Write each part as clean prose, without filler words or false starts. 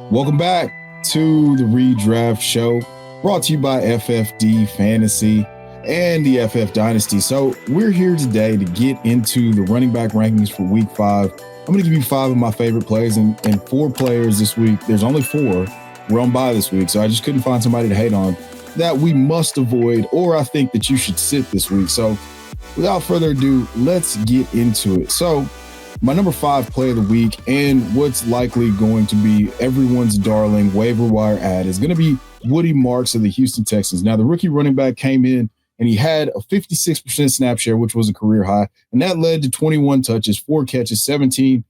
Welcome back to the Redraft Show, brought to you by FFD Fantasy and the FF Dynasty. So we're here today to get into the running back rankings for Week 5. I'm going to give you 5 of my favorite plays and 4 players this week. There's only 4. We're on bye this week, so I just couldn't find somebody to hate on that we must avoid, or I think that you should sit this week. So without further ado, let's get into it. So my number 5 play of the week, and what's likely going to be everyone's darling waiver wire ad, is going to be Woody Marks of the Houston Texans. Now, the rookie running back came in and he had a 56% snap share, which was a career high, and that led to 21 touches, 4 catches, 17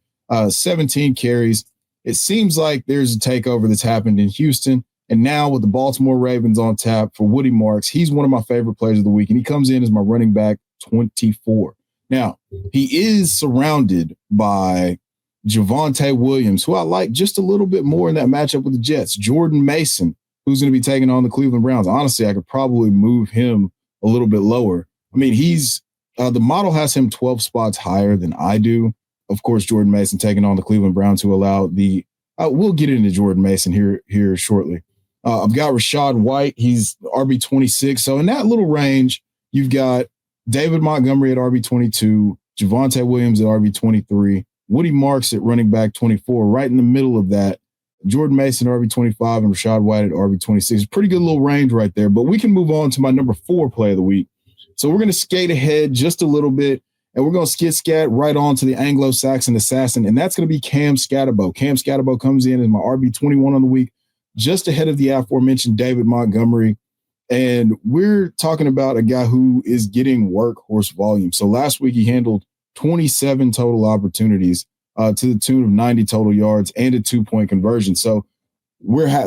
carries. It seems like there's a takeover that's happened in Houston, and now with the Baltimore Ravens on tap for Woody Marks, he's one of my favorite players of the week, and he comes in as my running back 24. Now, he is surrounded by Javonte Williams, who I like just a little bit more in that matchup with the Jets. Jordan Mason, who's going to be taking on the Cleveland Browns. Honestly, I could probably move him a little bit lower. I mean, he's the model has him 12 spots higher than I do. Of course, Jordan Mason taking on the Cleveland Browns, who allow the we'll get into Jordan Mason here shortly. I've got Rachaad White. He's RB26. So in that little range, you've got David Montgomery at RB22, Javonte Williams at RB23, Woody Marks at running back 24. Right in the middle of that, Jordan Mason RB25 and Rachaad White at RB26. Pretty good little range right there. But we can move on to my number 4 play of the week. So we're going to skate ahead just a little bit, and we're going to scat right on to the Anglo-Saxon assassin, and that's going to be Cam Skattebo. Cam Skattebo comes in as my RB21 on the week, just ahead of the aforementioned David Montgomery. And we're talking about a guy who is getting workhorse volume. So last week he handled 27 total opportunities to the tune of 90 total yards and a 2-point conversion. So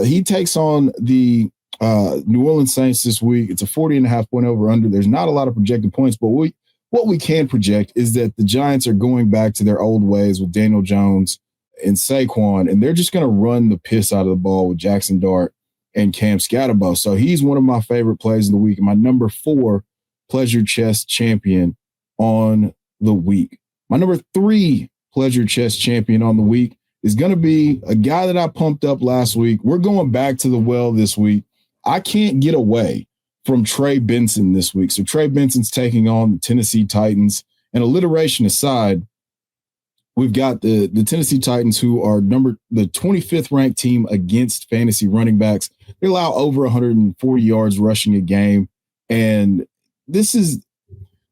he takes on the New Orleans Saints this week. It's a 40.5 point over under. There's not a lot of projected points, but what we can project is that the Giants are going back to their old ways with Daniel Jones and Saquon, and they're just going to run the piss out of the ball with Jackson Dart and Cam Skattebo. So he's one of my favorite plays of the week, and my number 4 pleasure chest champion on the week. My number 3 pleasure chest champion on the week is going to be a guy that I pumped up last week. We're going back to the well this week. I can't get away from Trey Benson this week. So Trey Benson's taking on the Tennessee Titans. And alliteration aside, we've got the Tennessee Titans, who are the 25th ranked team against fantasy running backs. They allow over 140 yards rushing a game. And this is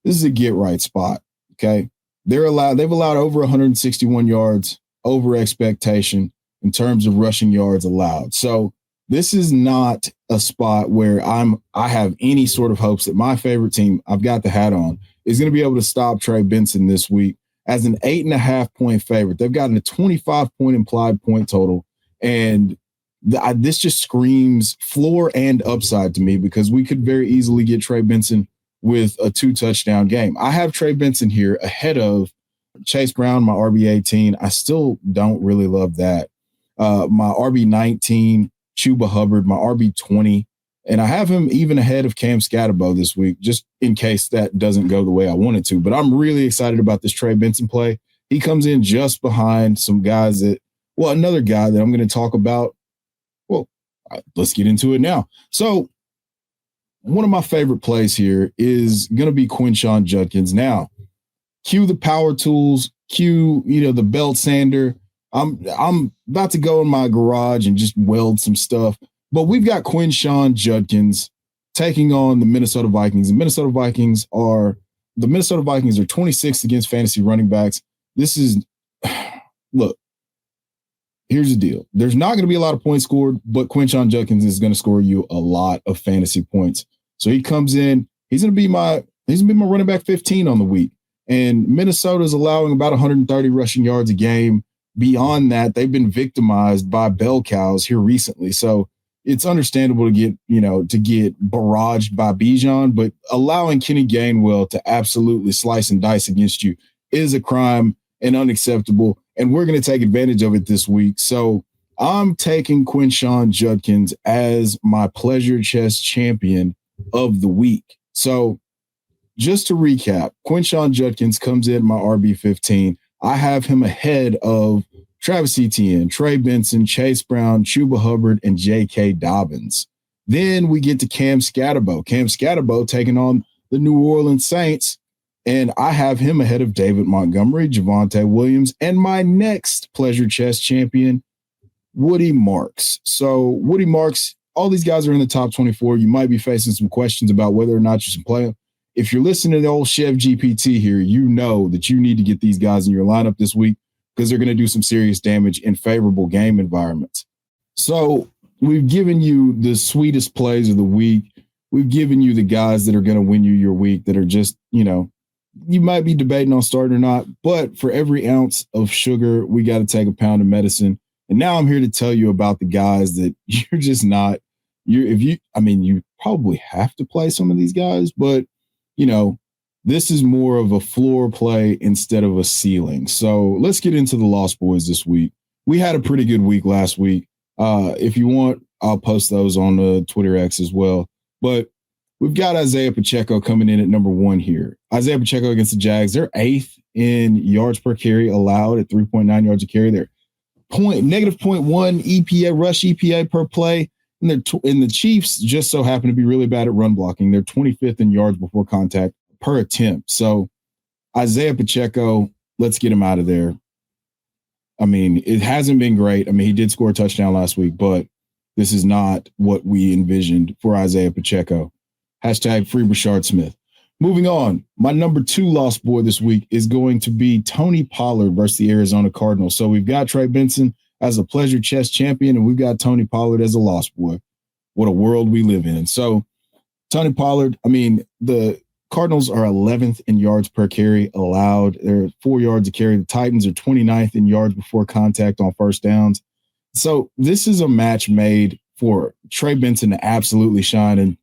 a get right spot. Okay. They've allowed over 161 yards over expectation in terms of rushing yards allowed. So this is not a spot where I have any sort of hopes that my favorite team, I've got the hat on, is going to be able to stop Trey Benson this week as an 8.5 point favorite. They've gotten a 25 point implied point total. And this just screams floor and upside to me, because we could very easily get Trey Benson with a 2 touchdown game. I have Trey Benson here ahead of Chase Brown, my RB18. I still don't really love that. My RB19, Chuba Hubbard, my RB20. And I have him even ahead of Cam Skattebo this week, just in case that doesn't go the way I want it to. But I'm really excited about this Trey Benson play. He comes in just behind some guys another guy that I'm going to talk about. Well, let's get into it now. So one of my favorite plays here is going to be Quinshon Judkins. Now, cue the power tools, cue, the belt sander. I'm about to go in my garage and just weld some stuff. But we've got Quinshon Judkins taking on the Minnesota Vikings. The Minnesota Vikings are 26th against fantasy running backs. Look, here's the deal. There's not going to be a lot of points scored, but Quinshon Judkins is going to score you a lot of fantasy points. So he comes in, he's going to be my running back 15 on the week. And Minnesota's allowing about 130 rushing yards a game. Beyond that, they've been victimized by bell cows here recently. So it's understandable to get barraged by Bijan, but allowing Kenny Gainwell to absolutely slice and dice against you is a crime and unacceptable. And we're going to take advantage of it this week. So I'm taking Quinshon Judkins as my pleasure chest champion of the week. So just to recap, Quinshon Judkins comes in my RB15. I have him ahead of Travis Etienne, Trey Benson, Chase Brown, Chuba Hubbard, and J.K. Dobbins. Then we get to Cam Skattebo. Cam Skattebo taking on the New Orleans Saints, and I have him ahead of David Montgomery, Javonte Williams, and my next pleasure chess champion, Woody Marks. So Woody Marks, all these guys are in the top 24. You might be facing some questions about whether or not you should play them. If you're listening to the old Chev GPT here, you know that you need to get these guys in your lineup this week because they're going to do some serious damage in favorable game environments. So we've given you the sweetest plays of the week. We've given you the guys that are going to win you your week that are just, you might be debating on starting or not, but for every ounce of sugar, we got to take a pound of medicine. And now I'm here to tell you about the guys that you're just not, you probably have to play some of these guys, but this is more of a floor play instead of a ceiling. So let's get into the Lost Boys this week. We had a pretty good week last week. If you want, I'll post those on the Twitter X as well. But we've got Isiah Pacheco coming in at number 1 here. Isiah Pacheco against the Jags. They're 8th in yards per carry allowed at 3.9 yards a carry. They're negative 0.1 EPA, rush EPA per play. And the Chiefs just so happen to be really bad at run blocking. They're 25th in yards before contact per attempt. So Isiah Pacheco, let's get him out of there. It hasn't been great. He did score a touchdown last week, but this is not what we envisioned for Isiah Pacheco. Hashtag free Rashard Smith. Moving on, my number 2 lost boy this week is going to be Tony Pollard versus the Arizona Cardinals. So we've got Trey Benson as a pleasure chess champion, and we've got Tony Pollard as a lost boy. What a world we live in. So Tony Pollard, the Cardinals are 11th in yards per carry allowed. They're 4 yards a carry. The Titans are 29th in yards before contact on first downs. So this is a match made for Trey Benson to absolutely shine, and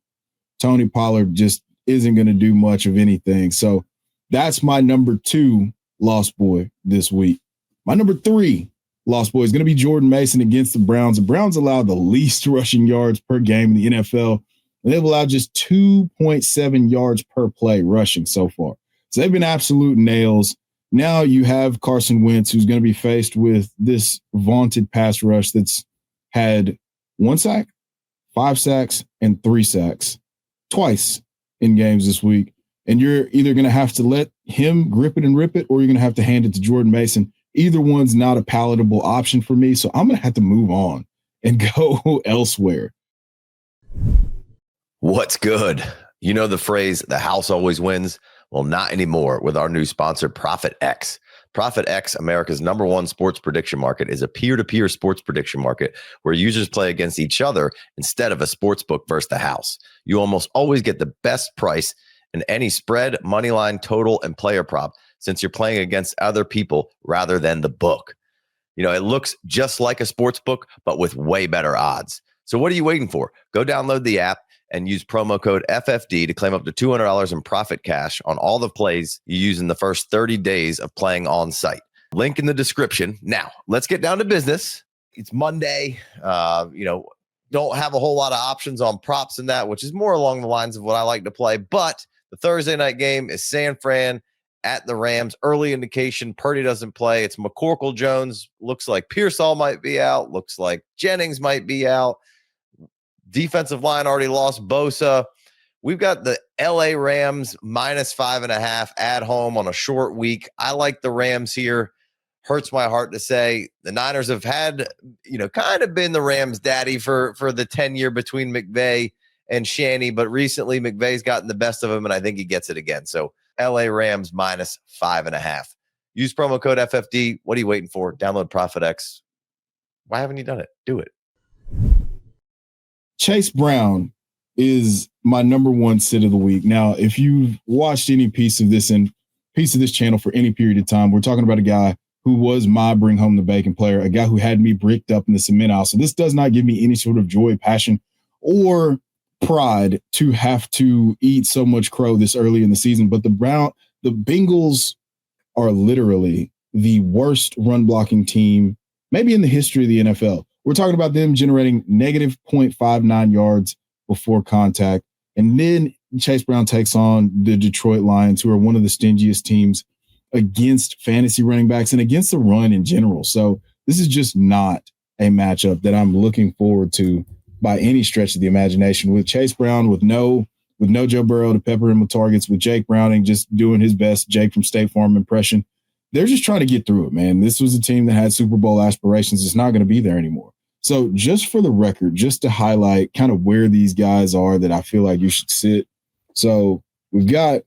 Tony Pollard just isn't going to do much of anything. So that's my number 2 lost boy this week. My number 3 lost boy is going to be Jordan Mason against the Browns. The Browns allowed the least rushing yards per game in the NFL, and they've allowed just 2.7 yards per play rushing so far. So they've been absolute nails. Now you have Carson Wentz, who's going to be faced with this vaunted pass rush that's had 1 sack, 5 sacks, and 3 sacks twice in games this week. And you're either going to have to let him grip it and rip it, or you're going to have to hand it to Jordan Mason. Either one's not a palatable option for me, so I'm going to have to move on and go elsewhere. What's good? You know the phrase, the house always wins? Well, not anymore with our new sponsor, Profit X. Profit X, America's #1 sports prediction market, is a peer-to-peer sports prediction market where users play against each other instead of a sports book versus the house. You almost always get the best price in any spread, money line, total, and player prop since you're playing against other people rather than the book. It looks just like a sports book, but with way better odds. So what are you waiting for? Go download the app and use promo code FFD to claim up to $200 in profit cash on all the plays you use in the first 30 days of playing on site. Link in the description. Now, let's get down to business. It's Monday. Don't have a whole lot of options on props in that, which is more along the lines of what I like to play. But the Thursday night game is San Fran at the Rams. Early indication, Purdy doesn't play. It's McCorkle Jones. Looks like Pearsall might be out. Looks like Jennings might be out. Defensive line already lost Bosa. We've got the LA Rams -5.5 at home on a short week. I like the Rams here. Hurts my heart to say the Niners have had, kind of been the Rams daddy for the tenure between McVay and Shanny, but recently McVay's gotten the best of him, and I think he gets it again. So LA Rams -5.5. Use promo code FFD. What are you waiting for? Download Profit X. Why haven't you done it? Do it. Chase Brown is my number 1 sit of the week. Now, if you've watched any piece of this channel for any period of time, we're talking about a guy who was my bring home the bacon player, a guy who had me bricked up in the cement aisle. So this does not give me any sort of joy, passion, or pride to have to eat so much crow this early in the season. But the Bengals are literally the worst run blocking team, maybe in the history of the NFL. We're talking about them generating negative 0.59 yards before contact. And then Chase Brown takes on the Detroit Lions, who are one of the stingiest teams against fantasy running backs and against the run in general. So this is just not a matchup that I'm looking forward to by any stretch of the imagination. With Chase Brown, with no Joe Burrow to pepper him with targets, with Jake Browning just doing his best Jake from State Farm impression, they're just trying to get through it, man. This was a team that had Super Bowl aspirations. It's not going to be there anymore. So just for the record, just to highlight kind of where these guys are that I feel like you should sit. So we've got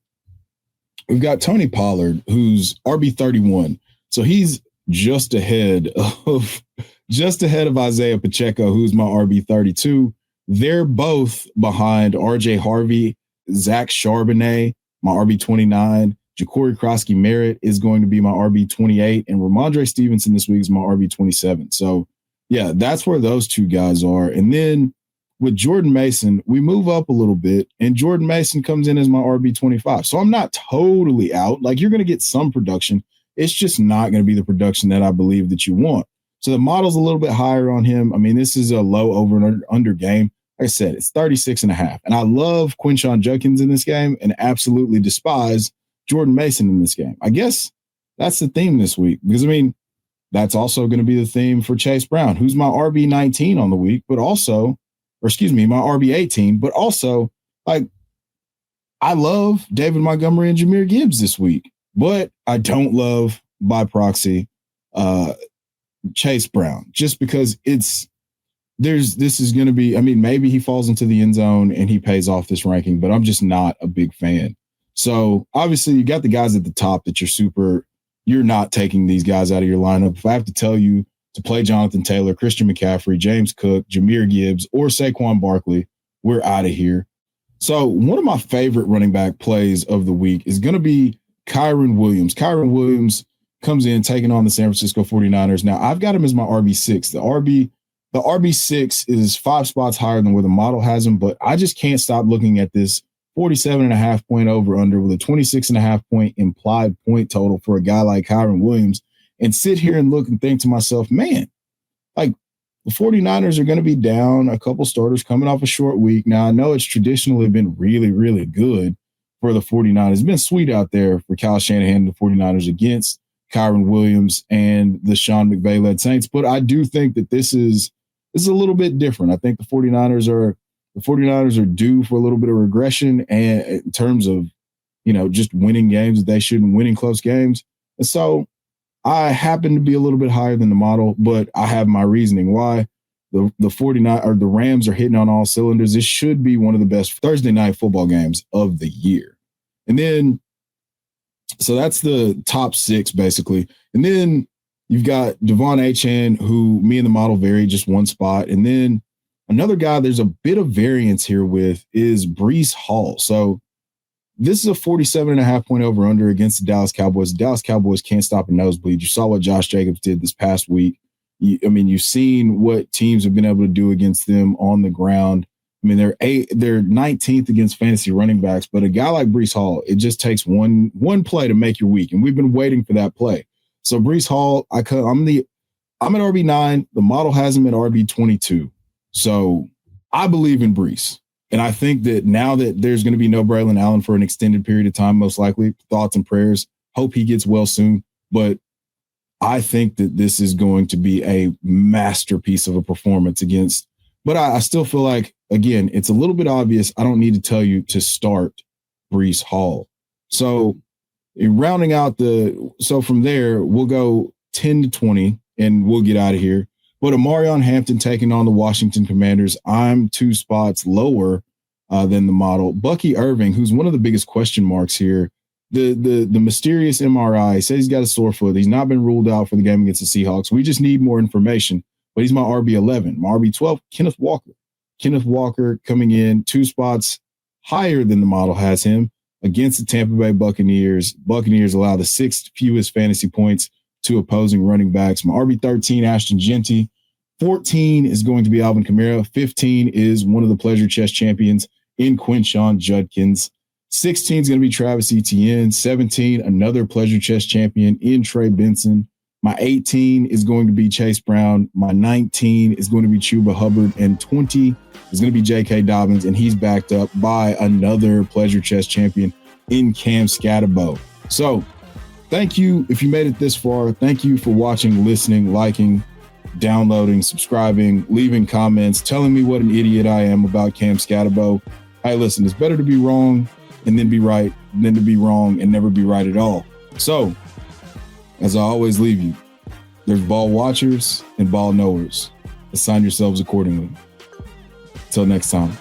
Tony Pollard, who's RB31. So he's just ahead of Isiah Pacheco, who's my RB32. They're both behind RJ Harvey, Zach Charbonnet, my RB29. Ja'Cory Krosky-Merritt is going to be my RB28, and Ramondre Stevenson this week is my RB27. So, yeah, that's where those two guys are. And then with Jordan Mason, we move up a little bit, and Jordan Mason comes in as my RB25. So I'm not totally out. Like, you're going to get some production. It's just not going to be the production that I believe that you want. So the model's a little bit higher on him. I mean, this is a low over and under game. Like I said, it's 36.5. And I love Quinshon Judkins in this game and absolutely despise Jordan Mason in this game. I guess that's the theme this week because, I mean, that's also going to be the theme for Chase Brown, who's my RB19 on the week, but also, my RB18, but also, like, I love David Montgomery and Jahmyr Gibbs this week, but I don't love, by proxy, Chase Brown, just because this is going to be, I mean, maybe he falls into the end zone and he pays off this ranking, but I'm just not a big fan. So obviously you got the guys at the top that you're not taking these guys out of your lineup. If I have to tell you to play Jonathan Taylor, Christian McCaffrey, James Cook, Jahmyr Gibbs, or Saquon Barkley, we're out of here. So one of my favorite running back plays of the week is going to be Kyren Williams. Kyren Williams comes in taking on the San Francisco 49ers. Now, I've got him as my RB6. The RB6 is 5 spots higher than where the model has him, but I just can't stop looking at this 47.5 point over under with a 26.5 point implied point total for a guy like Kyren Williams and sit here and look and think to myself, man, like the 49ers are going to be down a couple starters coming off a short week. Now, I know it's traditionally been really, really good for the 49ers. It's been sweet out there for Kyle Shanahan and the 49ers against Kyren Williams and the Sean McVay-led Saints. But I do think that this is a little bit different. I think the 49ers are due for a little bit of regression and in terms of, just winning games that they shouldn't win in close games. And so I happen to be a little bit higher than the model, but I have my reasoning why. The 49 or the Rams are hitting on all cylinders. This should be one of the best Thursday night football games of the year. And then, so that's the top 6 basically. And then you've got Devon Achane, who me and the model vary just one spot. And then another guy there's a bit of variance here with is Breece Hall. So this is a 47.5 point over under against the Dallas Cowboys. The Dallas Cowboys can't stop a nosebleed. You saw what Josh Jacobs did this past week. You've seen what teams have been able to do against them on the ground. I mean, they're 19th against fantasy running backs, but a guy like Breece Hall, it just takes one play to make your week, and we've been waiting for that play. So Breece Hall, I'm at RB9. The model has him at RB22. So I believe in Breece. And I think that now that there's going to be no Braylon Allen for an extended period of time, most likely, thoughts and prayers, hope he gets well soon. But I think that this is going to be a masterpiece of a performance against. But I still feel like, again, it's a little bit obvious. I don't need to tell you to start Breece Hall. So rounding out so from there, we'll go 10 to 20 and we'll get out of here. But Amarion Hampton taking on the Washington Commanders, I'm 2 spots lower than the model. Bucky Irving, who's one of the biggest question marks here, the mysterious MRI, says he's got a sore foot. He's not been ruled out for the game against the Seahawks. We just need more information. But he's my RB11. My RB12, Kenneth Walker. Kenneth Walker coming in 2 spots higher than the model has him against the Tampa Bay Buccaneers. Buccaneers allow the 6th fewest fantasy points to opposing running backs. My RB13, Ashton Genty. 14 is going to be Alvin Kamara. 15 is one of the pleasure chess champions in Quinshon Judkins. 16 is going to be Travis Etienne. 17, another pleasure chess champion in Trey Benson. My 18 is going to be Chase Brown. My 19 is going to be Chuba Hubbard. And 20 is going to be J.K. Dobbins. And he's backed up by another pleasure chess champion in Cam Skattebo. So thank you if you made it this far. Thank you for watching, listening, liking, downloading, subscribing, leaving comments, telling me what an idiot I am about Cam Skattebo. Hey, listen, it's better to be wrong and then be right than to be wrong and never be right at all. So, as I always leave you, there's ball watchers and ball knowers. Assign yourselves accordingly. Until next time.